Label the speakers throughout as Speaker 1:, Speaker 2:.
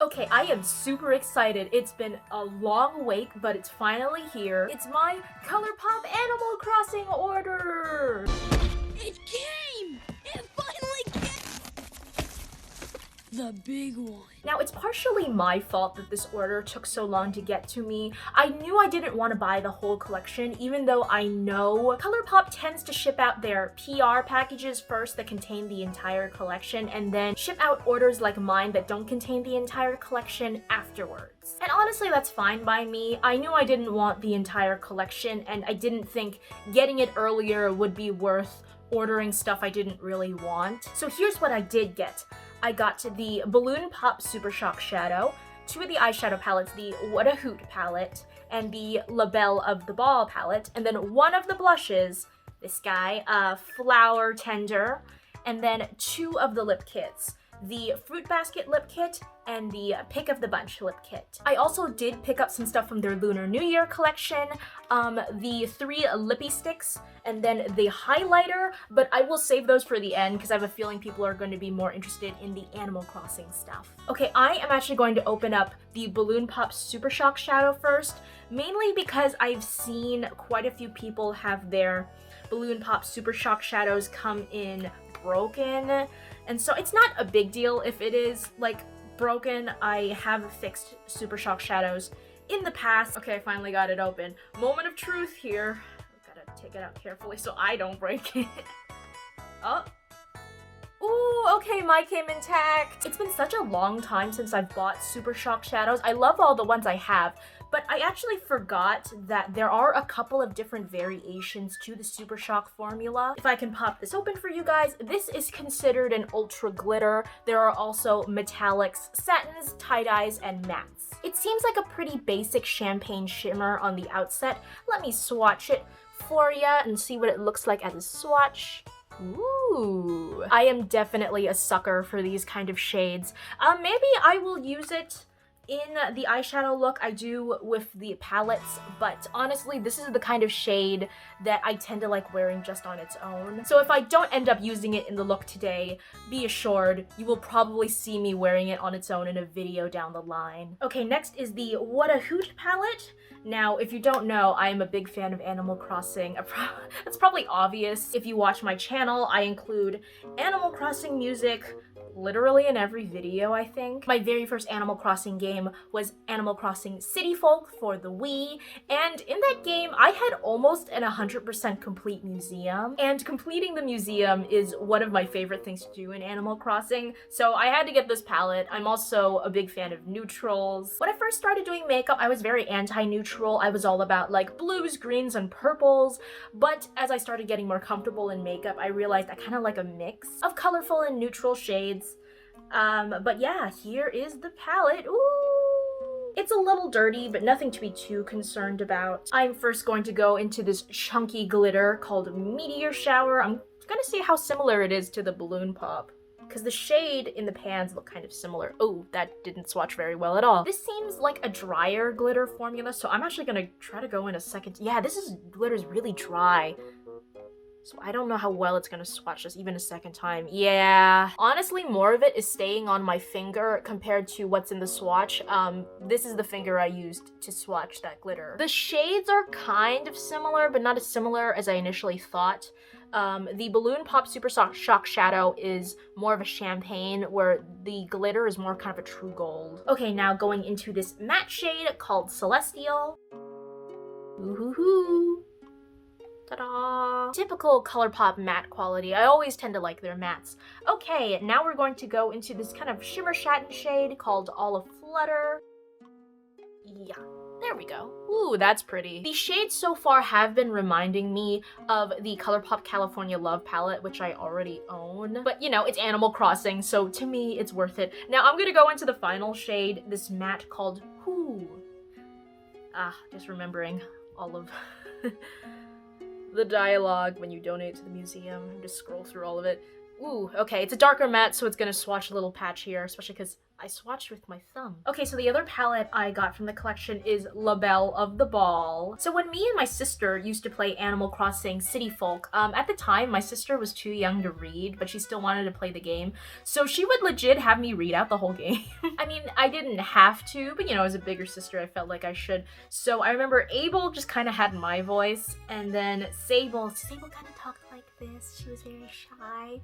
Speaker 1: Okay, I am super excited. It's been a long wait, but it's finally here. It's my Colourpop Animal Crossing order!
Speaker 2: It came! It finally came! The big one.
Speaker 1: Now, it's partially my fault that this order took so long to get to me. I knew I didn't want to buy the whole collection, even though I know Colourpop tends to ship out their PR packages first that contain the entire collection, and then ship out orders like mine that don't contain the entire collection afterwards. And honestly, that's fine by me. I knew I didn't want the entire collection, and I didn't think getting it earlier would be worth ordering stuff I didn't really want. So here's what I did get. I got the Balloon Pop Super Shock Shadow, 2 of the eyeshadow palettes, the What a Hoot palette, and the Labelle of the Ball palette, and then 1 of the blushes, this guy, Flower Tender, and then 2 of the lip kits, the Fruit Basket lip kit and the Pick of the Bunch lip kit. I also did pick up some stuff from their Lunar New Year collection, the 3 Lippie sticks, and then the highlighter, but I will save those for the end because I have a feeling people are going to be more interested in the Animal Crossing stuff. Okay, I am actually going to open up the Balloon Pop Super Shock Shadow first, mainly because I've seen quite a few people have their Balloon Pop Super Shock Shadows come in broken, and so it's not a big deal if it is like broken. I have fixed Super Shock Shadows in the past. Okay, I finally got it open. Moment of truth here. Gotta take it out carefully so I don't break it. Oh. Ooh, okay, mine came intact. It's been such a long time since I've bought Super Shock Shadows. I love all the ones I have, but I actually forgot that there are a couple of different variations to the Super Shock formula. If I can pop this open for you guys, this is considered an ultra glitter. There are also metallics, satins, tie-dyes, and mattes. It seems like a pretty basic champagne shimmer on the outset. Let me swatch it for ya and see what it looks like as a swatch. Ooh, I am definitely a sucker for these kind of shades. Maybe I will use it in the eyeshadow look I do with the palettes, but honestly, this is the kind of shade that I tend to like wearing just on its own. So if I don't end up using it in the look today, be assured you will probably see me wearing it on its own in a video down the line. Okay, next is the What a Hoot palette. Now, if you don't know, I am a big fan of Animal Crossing. That's probably obvious. If you watch my channel, I include Animal Crossing music literally in every video, I think. My very first Animal Crossing game was Animal Crossing City Folk for the Wii, and in that game, I had almost an 100% complete museum, and completing the museum is one of my favorite things to do in Animal Crossing, so I had to get this palette. I'm also a big fan of neutrals. When I first started doing makeup, I was very anti-neutral. I was all about like blues, greens, and purples, but as I started getting more comfortable in makeup, I realized I kind of like a mix of colorful and neutral shades. But yeah, here is the palette. Ooh! It's a little dirty, but nothing to be too concerned about. I'm first going to go into this chunky glitter called Meteor Shower. I'm gonna see how similar it is to the Balloon Pop, because the shade in the pans look kind of similar. Oh, that didn't swatch very well at all. This seems like a drier glitter formula, so I'm actually gonna try to go in a second. Yeah, glitter's really dry. So I don't know how well it's gonna swatch this even a second time. Yeah, honestly, more of it is staying on my finger compared to what's in the swatch. This is the finger I used to swatch that glitter. The shades are kind of similar, but not as similar as I initially thought. The Balloon Pop Super Shock Shadow is more of a champagne, where the glitter is more kind of a true gold. Okay, now going into this matte shade called Celestial. Ooh-hoo-hoo. Ta-da! Typical Colourpop matte quality. I always tend to like their mattes. Okay, now we're going to go into this kind of shimmer satin shade called All A-Flutter. Yeah, there we go. Ooh, that's pretty. The shades so far have been reminding me of the Colourpop California Love palette, which I already own. But, you know, it's Animal Crossing, so to me, it's worth it. Now, I'm gonna go into the final shade, this matte called Hoot. Just remembering all of the dialogue when you donate to the museum. Just scroll through all of it. Ooh, okay, it's a darker matte, so it's gonna swatch a little patch here, especially because I swatched with my thumb. Okay, so the other palette I got from the collection is Labelle of the Ball. So when me and my sister used to play Animal Crossing City Folk, at the time my sister was too young to read, but she still wanted to play the game. So she would legit have me read out the whole game. I mean, I didn't have to, but you know, as a bigger sister, I felt like I should. So I remember Able just kind of had my voice, and then Sable kind of talked like this. She was very shy.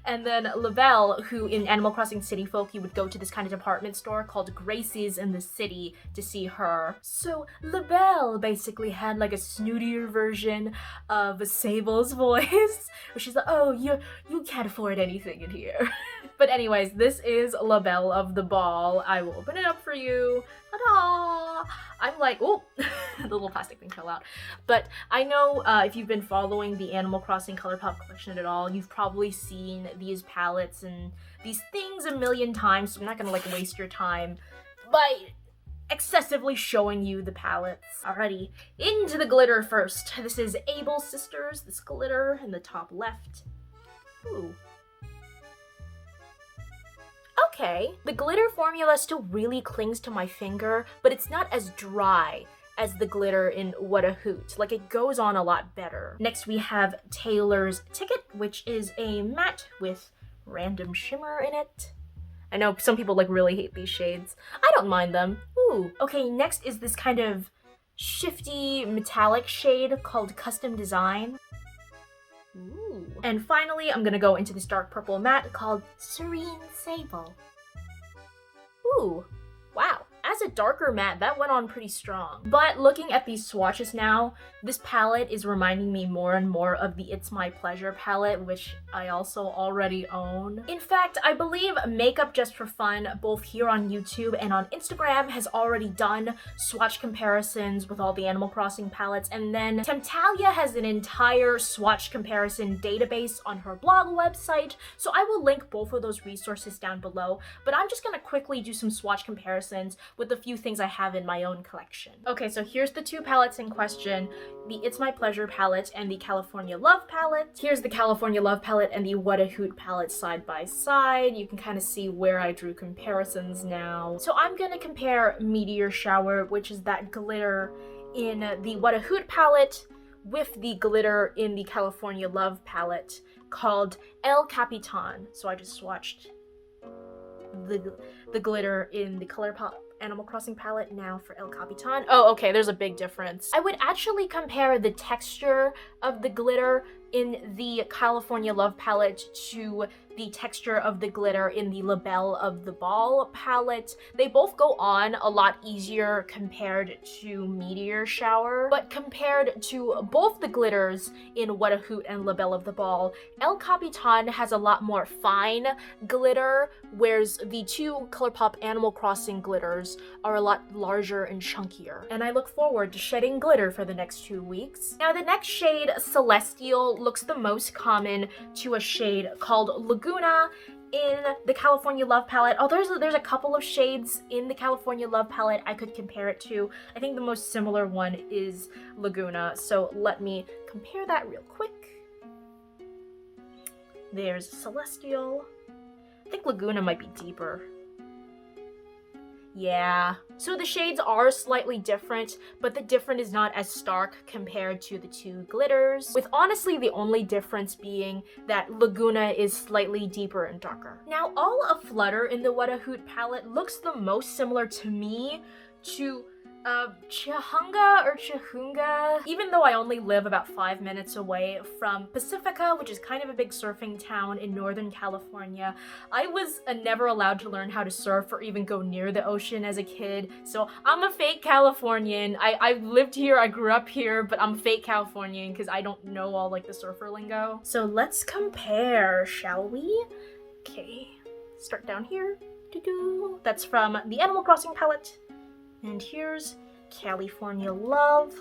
Speaker 1: And then Labelle, who in Animal Crossing City Folk, you would go to this kind of department store called Gracie's in the city to see her. So Labelle basically had like a snootier version of Sable's voice, where she's like, oh, you can't afford anything in here. But anyways, this is Labelle of the Ball. I will open it up for you. Ta-da! I'm like, oh, the little plastic thing fell out. But I know if you've been following the Animal Crossing Colourpop collection at all, you've probably seen these palettes and these things a million times, so I'm not gonna like waste your time by excessively showing you the palettes. Alrighty, into the glitter first. This is Able Sisters, this glitter in the top left. Ooh. Okay, the glitter formula still really clings to my finger, but it's not as dry as the glitter in What a Hoot. Like, it goes on a lot better. Next we have Taylor's Ticket, which is a matte with random shimmer in it. I know some people like really hate these shades. I don't mind them. Ooh. Okay, next is this kind of shifty metallic shade called Custom Design. Ooh. And finally, I'm gonna go into this dark purple matte called Serene Sable. Ooh, wow. As a darker matte, that went on pretty strong. But looking at these swatches now, this palette is reminding me more and more of the It's My Pleasure palette, which I also already own. In fact, I believe Makeup.Just.For.Fun, both here on YouTube and on Instagram, has already done swatch comparisons with all the Animal Crossing palettes, and then Temptalia has an entire swatch comparison database on her blog website, so I will link both of those resources down below, but I'm just gonna quickly do some swatch comparisons with the few things I have in my own collection. Okay, so here's the two palettes in question, the It's My Pleasure palette and the California Love palette. Here's the California Love palette and the What a Hoot palette side by side. You can kind of see where I drew comparisons now. So I'm gonna compare Meteor Shower, which is that glitter in the What a Hoot palette, with the glitter in the California Love palette called El Capitan. So I just swatched the glitter in the Colourpop Animal Crossing palette now for El Capitan. Oh, okay, there's a big difference. I would actually compare the texture of the glitter in the California Love palette to the texture of the glitter in the Labelle of the Ball palette. They both go on a lot easier compared to Meteor Shower, but compared to both the glitters in What a Hoot and Labelle of the Ball, El Capitan has a lot more fine glitter, whereas the two Colourpop Animal Crossing glitters are a lot larger and chunkier. And I look forward to shedding glitter for the next 2 weeks. Now the next shade, Celestial, looks the most common to a shade called Laguna in the California Love palette. Oh, there's a couple of shades in the California Love palette I could compare it to. I think the most similar one is Laguna, so let me compare that real quick. There's Celestial. I think Laguna might be deeper. Yeah. So the shades are slightly different, but the difference is not as stark compared to the two glitters, with honestly the only difference being that Laguna is slightly deeper and darker. Now, all aflutter in the What a Hoot palette looks the most similar to me to Chahunga or Chahunga. Even though I only live about 5 minutes away from Pacifica, which is kind of a big surfing town in Northern California, I was never allowed to learn how to surf or even go near the ocean as a kid, so I'm a fake Californian. I lived here, I grew up here, but I'm a fake Californian because I don't know all like the surfer lingo. So let's compare, shall we? Okay, start down here. That's from the Animal Crossing palette. And here's California Love.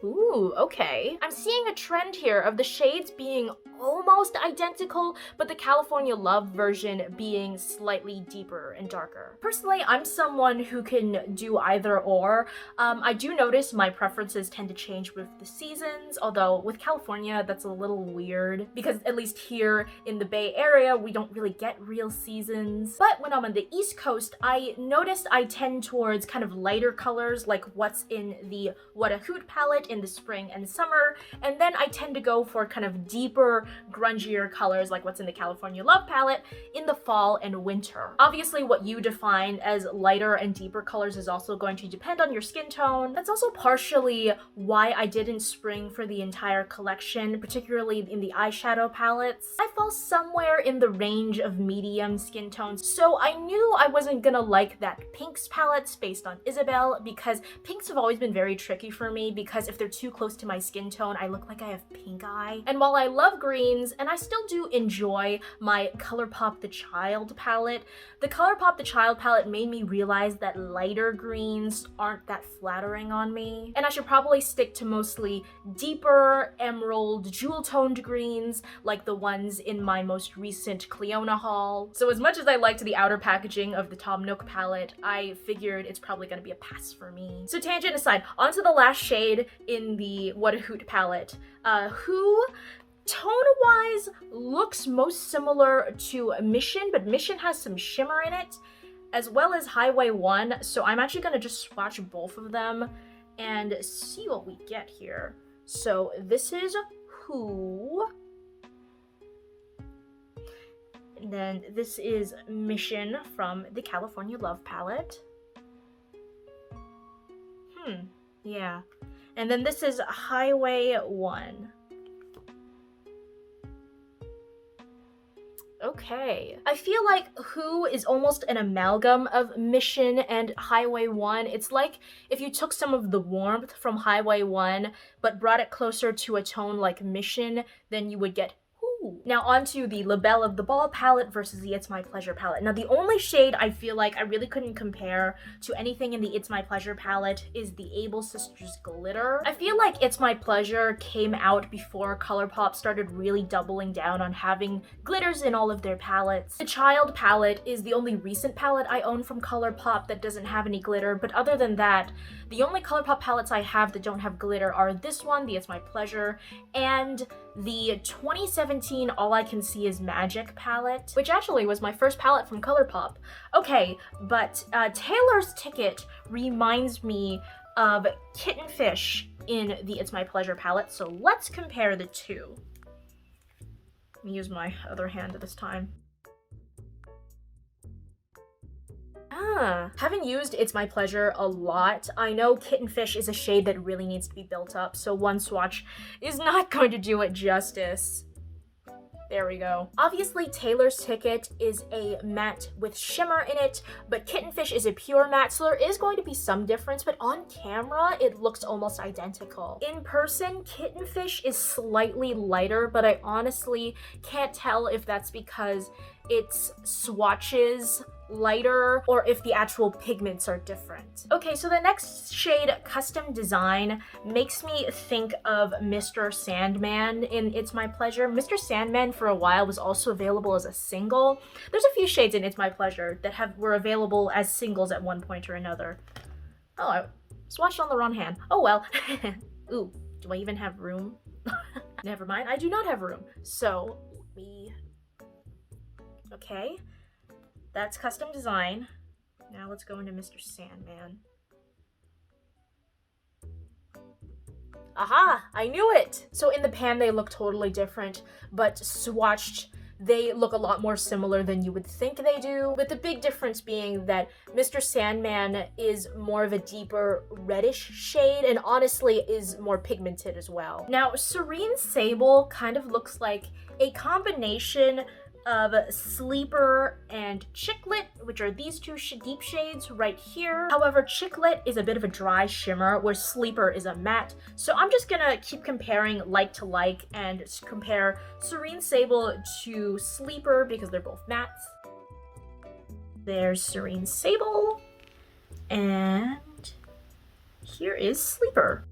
Speaker 1: Ooh, okay. I'm seeing a trend here of the shades being almost identical, but the California Love version being slightly deeper and darker. Personally, I'm someone who can do either or. I do notice my preferences tend to change with the seasons, although with California, that's a little weird because at least here in the Bay Area, we don't really get real seasons. But when I'm on the East Coast, I noticed I tend towards kind of lighter colors like what's in the What a Hoot palette in the spring and summer, and then I tend to go for kind of deeper, grungier colors like what's in the California Love palette in the fall and winter. Obviously, what you define as lighter and deeper colors is also going to depend on your skin tone. That's also partially why I didn't spring for the entire collection, particularly in the eyeshadow palettes. I fall somewhere in the range of medium skin tones, so I knew I wasn't gonna like that pinks palette based on Isabelle because pinks have always been very tricky for me because if they're too close to my skin tone, I look like I have pink eye. And while I love greens, and I still do enjoy my Colourpop The Child palette, the Colourpop The Child palette made me realize that lighter greens aren't that flattering on me, and I should probably stick to mostly deeper emerald jewel-toned greens like the ones in my most recent Cleona haul. So as much as I liked the outer packaging of the Tom Nook palette, I figured it's probably gonna be a pass for me. So tangent aside, onto the last shade in the What a Hoot palette. Who tone-wise looks most similar to Mission, but Mission has some shimmer in it, as well as Highway 1, so I'm actually gonna just swatch both of them and see what we get here. So this is Who, and then this is Mission from the California Love palette. Yeah. And then this is Highway 1. Okay. I feel like Who is almost an amalgam of Mission and Highway 1. It's like if you took some of the warmth from Highway 1 but brought it closer to a tone like Mission, then you would get Who. Now onto the Labelle of the Ball palette versus the It's My Pleasure palette. Now the only shade I feel like I really couldn't compare to anything in the It's My Pleasure palette is the Able Sisters Glitter. I feel like It's My Pleasure came out before Colourpop started really doubling down on having glitters in all of their palettes. The Child palette is the only recent palette I own from Colourpop that doesn't have any glitter, but other than that, the only Colourpop palettes I have that don't have glitter are this one, the It's My Pleasure, and the 2017 All I Can See Is Magic palette, which actually was my first palette from Colourpop. Okay, but Taylor's Ticket reminds me of Kittenfish in the It's My Pleasure palette, so let's compare the two. Let me use my other hand this time. Having used It's My Pleasure a lot, I know Kittenfish is a shade that really needs to be built up, so one swatch is not going to do it justice. There we go. Obviously, Taylor's Ticket is a matte with shimmer in it, but Kittenfish is a pure matte, so there is going to be some difference, but on camera, it looks almost identical. In person, Kittenfish is slightly lighter, but I honestly can't tell if that's because its swatches lighter or if the actual pigments are different. Okay, so the next shade, Custom Design, makes me think of Mr. Sandman in It's My Pleasure. Mr. Sandman for a while was also available as a single. There's a few shades in It's My Pleasure that were available as singles at one point or another. Oh, I swatched on the wrong hand. Oh well. Ooh, do I even have room? Never mind, I do not have room. So, okay. That's Custom Design. Now let's go into Mr. Sandman. Aha! I knew it! So in the pan they look totally different, but swatched they look a lot more similar than you would think they do, with the big difference being that Mr. Sandman is more of a deeper reddish shade and honestly is more pigmented as well. Now, Serene Sable kind of looks like a combination of Sleeper and Chicklet, which are these two deep shades right here. However, Chicklet is a bit of a dry shimmer, where Sleeper is a matte. So I'm just gonna keep comparing like to like and compare Serene Sable to Sleeper because they're both mattes. There's Serene Sable, and here is Sleeper.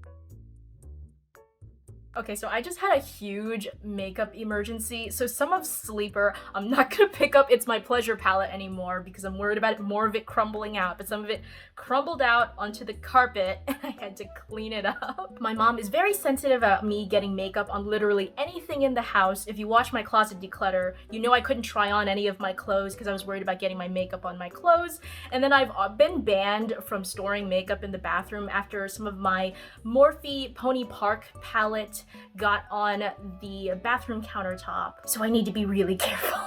Speaker 1: Okay, so I just had a huge makeup emergency. So some of Sleeper, I'm not gonna pick up It's My Pleasure palette anymore because I'm worried about more of it crumbling out, but some of it crumbled out onto the carpet and I had to clean it up. My mom is very sensitive about me getting makeup on literally anything in the house. If you watch my closet declutter, you know I couldn't try on any of my clothes because I was worried about getting my makeup on my clothes. And then I've been banned from storing makeup in the bathroom after some of my Morphe Pony Park palette got on the bathroom countertop. So I need to be really careful.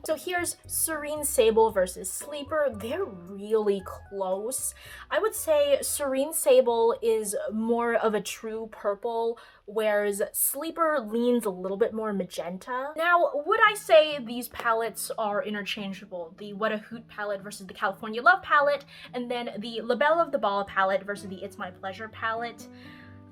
Speaker 1: So here's Serene Sable versus Sleeper. They're really close. I would say Serene Sable is more of a true purple, whereas Sleeper leans a little bit more magenta. Now, would I say these palettes are interchangeable? The What a Hoot palette versus the California Love palette, and then the Labelle of the Ball palette versus the It's My Pleasure palette?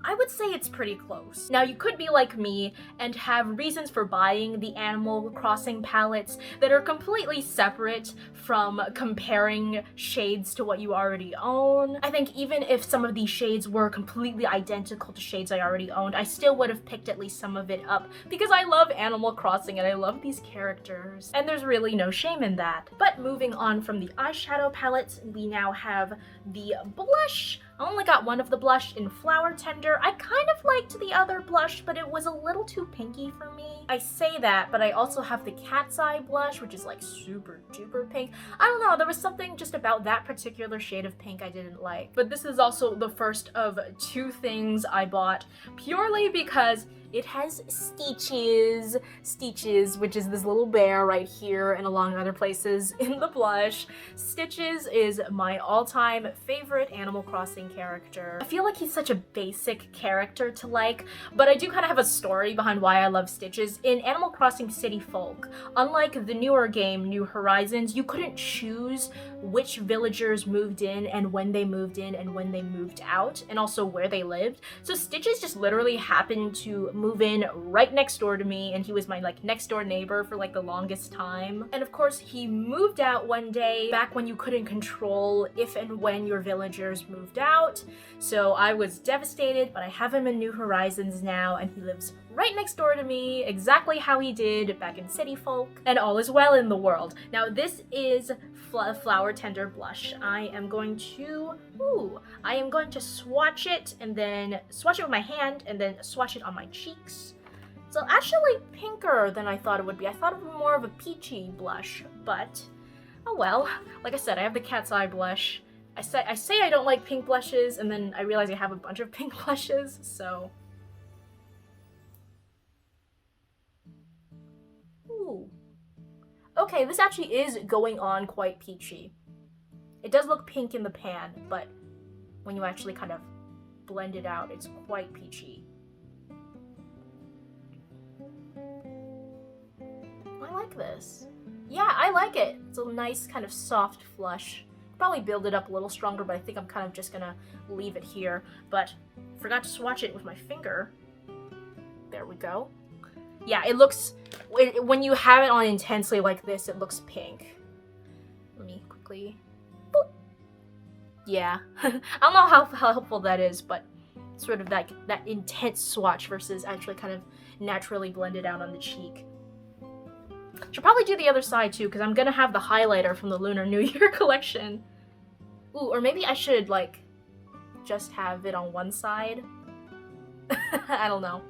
Speaker 1: I would say it's pretty close. Now, you could be like me and have reasons for buying the Animal Crossing palettes that are completely separate from comparing shades to what you already own. I think even if some of these shades were completely identical to shades I already owned, I still would have picked at least some of it up because I love Animal Crossing and I love these characters. And there's really no shame in that. But moving on from the eyeshadow palettes, we now have the blush. I only got one of the blush in Flower Tender. I kind of liked the other blush, but it was a little too pinky for me. I say that, but I also have the Cat's Eye blush, which is like super duper pink. I don't know, there was something just about that particular shade of pink I didn't like. But this is also the first of two things I bought purely because it has Stitches. Stitches, which is this little bear right here and along other places in the blush. Stitches is my all-time favorite Animal Crossing character. I feel like he's such a basic character to like, but I do kind of have a story behind why I love Stitches. In Animal Crossing City Folk, unlike the newer game, New Horizons, you couldn't choose which villagers moved in and when they moved in and when they moved out, and also where they lived. So Stitches just literally happened to move in right next door to me, and he was my like next door neighbor for like the longest time. And of course he moved out one day back when you couldn't control if and when your villagers moved out. So I was devastated, but I have him in New Horizons now and he lives right next door to me, exactly how he did back in City Folk, and all is well in the world. Now this is Flower Tender blush. I am going to swatch it and then swatch it with my hand and then swatch it on my cheeks. It's actually pinker than I thought it would be. I thought it would be more of a peachy blush, but oh well. Like I said, I have the Cat's Eye blush. I say I don't like pink blushes, and then I realize I have a bunch of pink blushes, so. Ooh. Okay, this actually is going on quite peachy. It does look pink in the pan, but when you actually kind of blend it out, it's quite peachy. I like this. Yeah, I like it. It's a nice kind of soft flush. Probably build it up a little stronger, but I think I'm kind of just gonna leave it here. But forgot to swatch it with my finger. There we go. Yeah, it looks, when you have it on intensely like this, it looks pink. Let me quickly, boop. Yeah, I don't know how helpful that is, but sort of that intense swatch versus actually kind of naturally blended out on the cheek. Should probably do the other side too, because I'm gonna have the highlighter from the Lunar New Year Collection. Ooh, or maybe I should like just have it on one side. I don't know.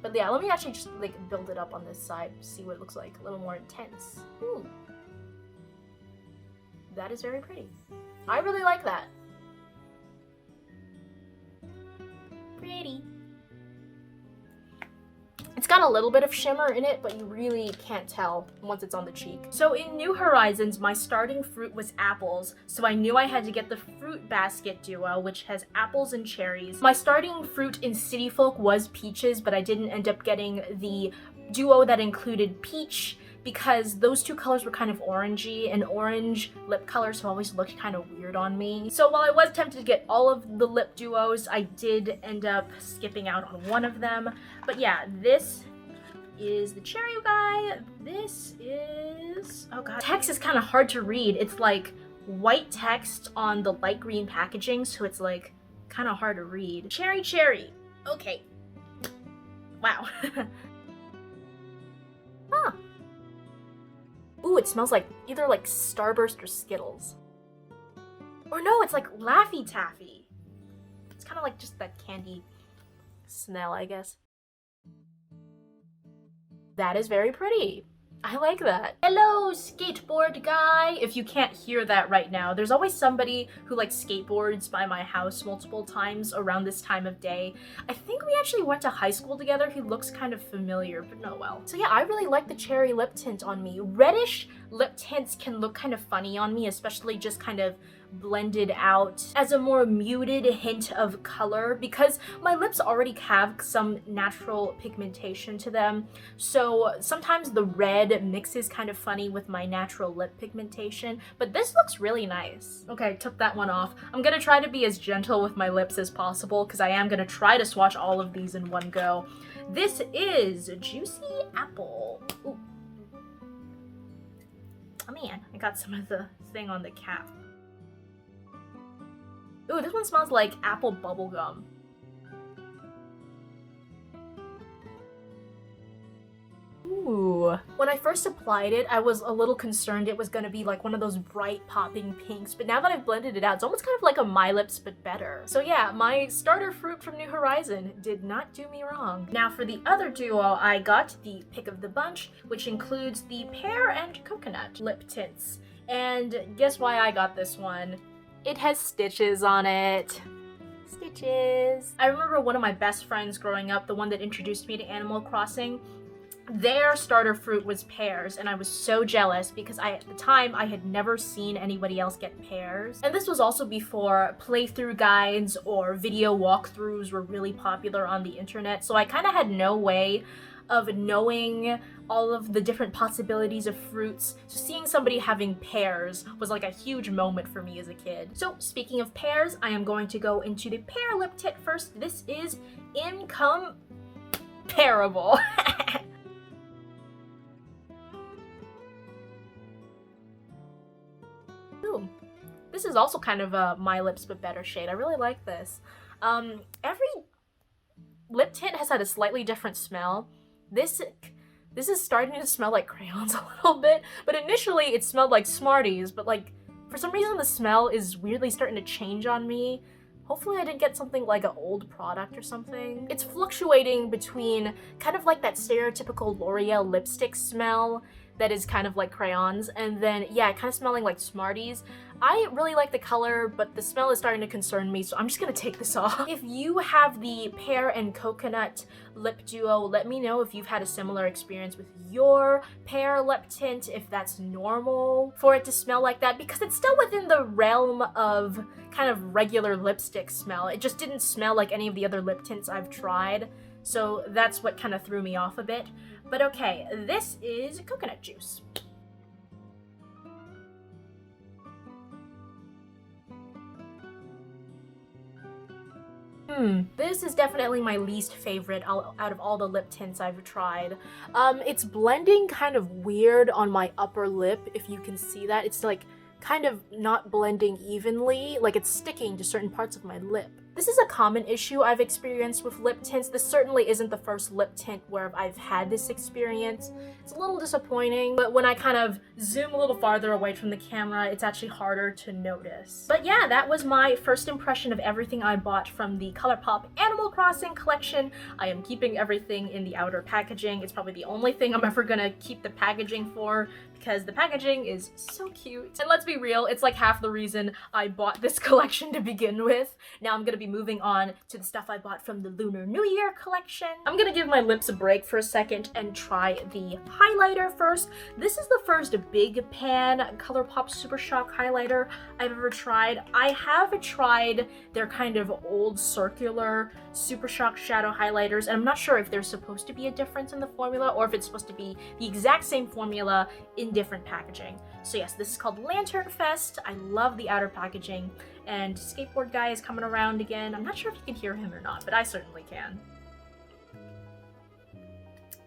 Speaker 1: But yeah, let me actually just like build it up on this side, see what it looks like, a little more intense. Ooh. That is very pretty. I really like that. Pretty. It's got a little bit of shimmer in it, but you really can't tell once it's on the cheek. So in New Horizons, my starting fruit was apples, so I knew I had to get the Fruit Basket duo, which has apples and cherries. My starting fruit in City Folk was peaches, but I didn't end up getting the duo that included peach because those two colors were kind of orangey, and orange lip colors have always looked kind of weird on me. So while I was tempted to get all of the lip duos, I did end up skipping out on one of them. But yeah, this is the cherry guy. This is, oh god, text is kind of hard to read. It's like white text on the light green packaging, so it's like kind of hard to read. Cherry. Okay. Wow. Huh. Ooh, it smells like either like Starburst or Skittles. Or no, it's like Laffy Taffy. It's kind of like just that candy smell, I guess. That is very pretty. I like that. Hello, skateboard guy. If you can't hear that right now, there's always somebody who like skateboards by my house multiple times around this time of day. I think we actually went to high school together. He looks kind of familiar, but no well. So yeah, I really like the cherry lip tint on me. Reddish lip tints can look kind of funny on me, especially just kind of blended out as a more muted hint of color because my lips already have some natural pigmentation to them. So sometimes the red mixes kind of funny with my natural lip pigmentation, but this looks really nice. Okay, took that one off. I'm gonna try to be as gentle with my lips as possible because I am gonna try to swatch all of these in one go. This is Juicy Apple. Ooh. Oh man, I got some of the thing on the cap. Ooh, this one smells like apple bubblegum. Ooh. When I first applied it, I was a little concerned it was gonna be like one of those bright popping pinks, but now that I've blended it out, it's almost kind of like a My Lips, but better. So yeah, my starter fruit from New Horizon did not do me wrong. Now for the other duo, I got the pick of the bunch, which includes the pear and coconut lip tints. And guess why I got this one? It has stitches on it. Stitches. I remember one of my best friends growing up, the one that introduced me to Animal Crossing, their starter fruit was pears, and I was so jealous because at the time I had never seen anybody else get pears. And this was also before playthrough guides or video walkthroughs were really popular on the internet, so I kind of had no way of knowing all of the different possibilities of fruits. So seeing somebody having pears was like a huge moment for me as a kid. So speaking of pears, I am going to go into the pear lip tint first. This is Incom-pear-able. Ooh, this is also kind of a My Lips but better shade. I really like this. Every lip tint has had a slightly different smell. This is starting to smell like crayons a little bit, but initially it smelled like Smarties, but like for some reason the smell is weirdly starting to change on me. Hopefully I didn't get something like an old product or something. It's fluctuating between kind of like that stereotypical L'Oreal lipstick smell that is kind of like crayons, and then yeah, kind of smelling like Smarties. I really like the color, but the smell is starting to concern me, so I'm just gonna take this off. If you have the pear and coconut lip duo, let me know if you've had a similar experience with your pear lip tint, if that's normal for it to smell like that, because it's still within the realm of kind of regular lipstick smell. It just didn't smell like any of the other lip tints I've tried, so that's what kind of threw me off a bit. But okay, this is coconut juice. This is definitely my least favorite out of all the lip tints I've tried. It's blending kind of weird on my upper lip, if you can see that. It's like kind of not blending evenly, like it's sticking to certain parts of my lip. This is a common issue I've experienced with lip tints. This certainly isn't the first lip tint where I've had this experience. It's a little disappointing, but when I kind of zoom a little farther away from the camera, it's actually harder to notice. But yeah, that was my first impression of everything I bought from the Colourpop Animal Crossing collection. I am keeping everything in the outer packaging. It's probably the only thing I'm ever gonna keep the packaging for, because the packaging is so cute. And let's be real, it's like half the reason I bought this collection to begin with. Now I'm gonna be moving on to the stuff I bought from the Lunar New Year collection. I'm gonna give my lips a break for a second and try the highlighter first. This is the first big pan Colourpop Super Shock highlighter I've ever tried. I have tried their kind of old circular Super Shock shadow highlighters, and I'm not sure if there's supposed to be a difference in the formula or if it's supposed to be the exact same formula in different packaging. So yes, this is called Lantern Fest. I love the outer packaging, and Skateboard Guy is coming around again. I'm not sure if you can hear him or not, but I certainly can.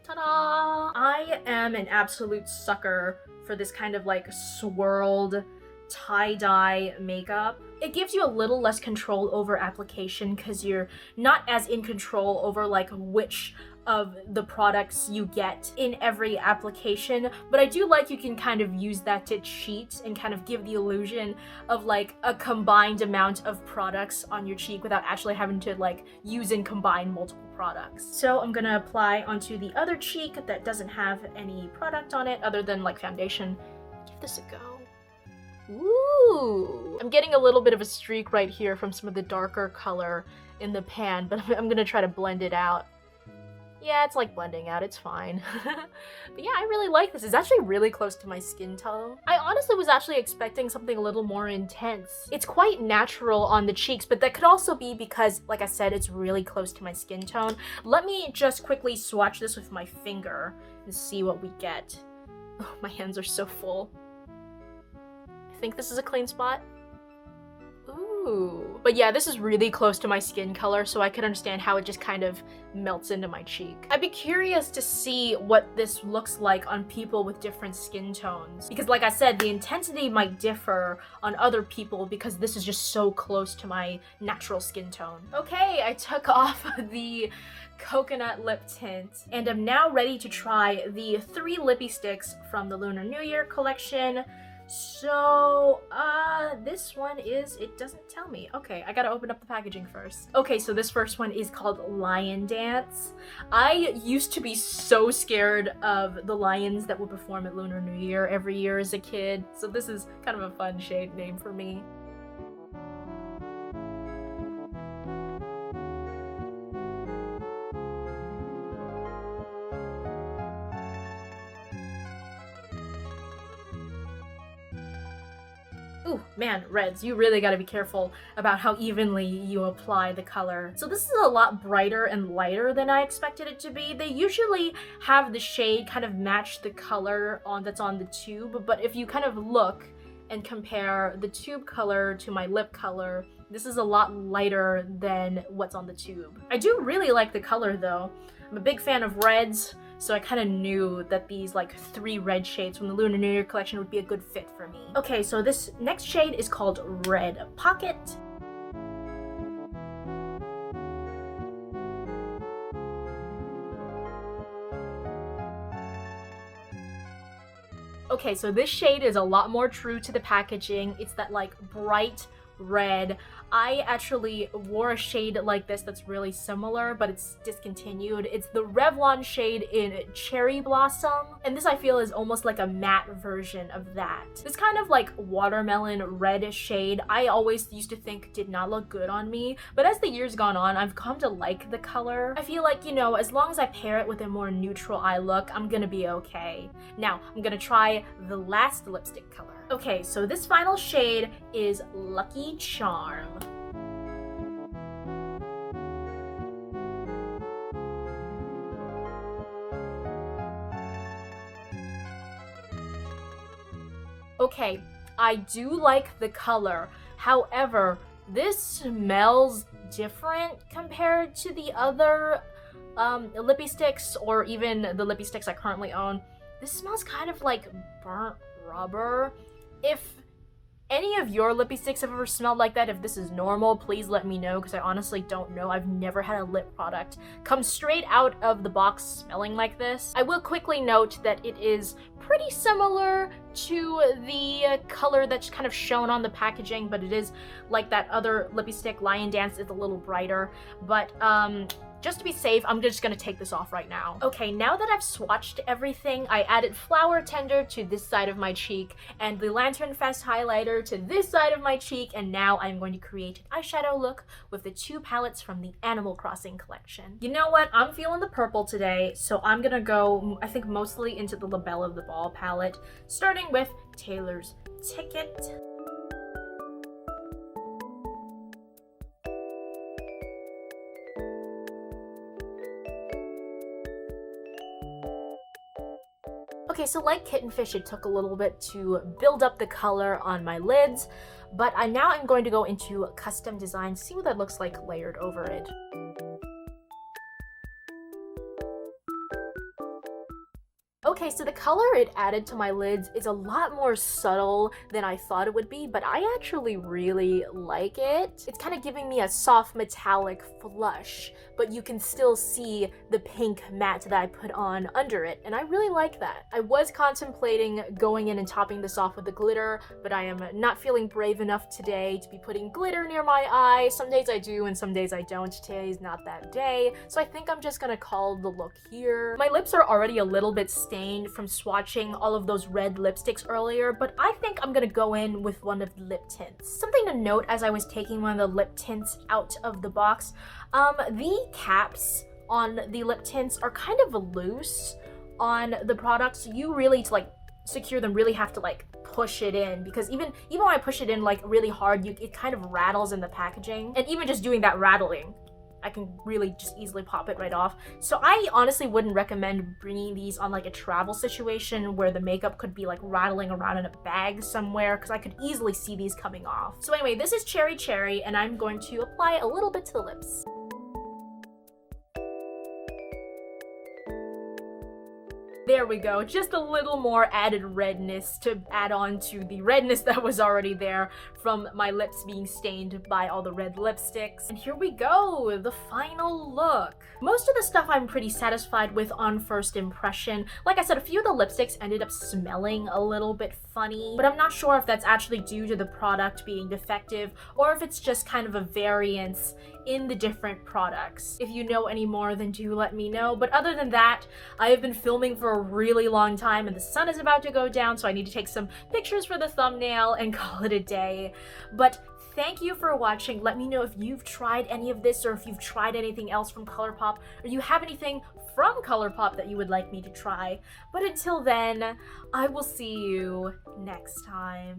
Speaker 1: Ta-da! I am an absolute sucker for this kind of like swirled tie-dye makeup. It gives you a little less control over application because you're not as in control over like which of the products you get in every application, but I do like you can kind of use that to cheat and kind of give the illusion of like a combined amount of products on your cheek without actually having to like use and combine multiple products. So I'm gonna apply onto the other cheek that doesn't have any product on it other than like foundation. Give this a go. Ooh! I'm getting a little bit of a streak right here from some of the darker color in the pan, but I'm gonna try to blend it out. Yeah, it's like blending out, it's fine. But yeah, I really like this. It's actually really close to my skin tone. I honestly was actually expecting something a little more intense. It's quite natural on the cheeks, but that could also be because, like I said, it's really close to my skin tone. Let me just quickly swatch this with my finger and see what we get. Oh, my hands are so full. I think this is a clean spot. Ooh. But yeah, this is really close to my skin color, so I could understand how it just kind of melts into my cheek. I'd be curious to see what this looks like on people with different skin tones. Because like I said, the intensity might differ on other people because this is just so close to my natural skin tone. Okay, I took off the coconut lip tint and I'm now ready to try the 3 Lippie sticks from the Lunar New Year collection. So, this one is, it doesn't tell me. Okay, I gotta open up the packaging first. Okay, so this first one is called Lion Dance. I used to be so scared of the lions that would perform at Lunar New Year every year as a kid, so this is kind of a fun shade name for me. Ooh, man, reds, you really gotta be careful about how evenly you apply the color. So this is a lot brighter and lighter than I expected it to be. They usually have the shade kind of match the color that's on the tube, but if you kind of look and compare the tube color to my lip color, this is a lot lighter than what's on the tube. I do really like the color though. I'm a big fan of reds, so I kind of knew that these like 3 red shades from the Lunar New Year collection would be a good fit for me. Okay, so this next shade is called Red Pocket. Okay, so this shade is a lot more true to the packaging. It's that like bright red. I actually wore a shade like this that's really similar, but it's discontinued. It's the Revlon shade in Cherry Blossom, and this I feel is almost like a matte version of that. This kind of like watermelon red shade I always used to think did not look good on me, but as the years gone on, I've come to like the color. I feel like, you know, as long as I pair it with a more neutral eye look, I'm gonna be okay. Now, I'm gonna try the last lipstick color. Okay, so this final shade is Lucky Charm. Okay, I do like the color. However, this smells different compared to the other Lippie sticks, or even the Lippie sticks I currently own. This smells kind of like burnt rubber. If any of your Lippie sticks have ever smelled like that, if this is normal, please let me know, because I honestly don't know. I've never had a lip product come straight out of the box smelling like this. I will quickly note that it is pretty similar to the color that's kind of shown on the packaging, but it is like that other Lippie stick, Lion Dance, is a little brighter. But just to be safe, I'm just gonna take this off right now. Okay, now that I've swatched everything, I added Flower Tender to this side of my cheek and the Lantern Fest highlighter to this side of my cheek, and now I'm going to create an eyeshadow look with the 2 palettes from the Animal Crossing collection. You know what? I'm feeling the purple today, so I'm gonna go, I think, mostly into the Labelle of the Ball palette, starting with Taylor's Ticket. Okay, so like Kittenfish, it took a little bit to build up the color on my lids, but now I'm going to go into custom design, see what that looks like layered over it. Okay, Okay, so the color it added to my lids is a lot more subtle than I thought it would be, but I actually really like it. It's kind of giving me a soft metallic flush, but you can still see the pink matte that I put on under it, and I really like that. I was contemplating going in and topping this off with the glitter, but I am not feeling brave enough today to be putting glitter near my eye. Some days I do and some days I don't. Today's not that day, so I think I'm just gonna call the look here. My lips are already a little bit stained from swatching all of those red lipsticks earlier, but I think I'm gonna go in with one of the lip tints. Something to note as I was taking one of the lip tints out of the box, the caps on the lip tints are kind of loose on the product, so you really, to like secure them, really have to like push it in, because even when I push it in like really hard, it kind of rattles in the packaging, and even just doing that rattling, I can really just easily pop it right off. So I honestly wouldn't recommend bringing these on like a travel situation where the makeup could be like rattling around in a bag somewhere, because I could easily see these coming off. So anyway, this is Cherry Cherry, and I'm going to apply a little bit to the lips. There we go, just a little more added redness to add on to the redness that was already there from my lips being stained by all the red lipsticks. And here we go, the final look. Most of the stuff I'm pretty satisfied with on first impression. Like I said, a few of the lipsticks ended up smelling a little bit funny, but I'm not sure if that's actually due to the product being defective or if it's just kind of a variance in the different products. If you know any more, then do let me know. But other than that, I have been filming for a really long time and the sun is about to go down, so I need to take some pictures for the thumbnail and call it a day. But thank you for watching. Let me know if you've tried any of this or if you've tried anything else from Colourpop, or you have anything from Colourpop that you would like me to try. But until then, I will see you next time.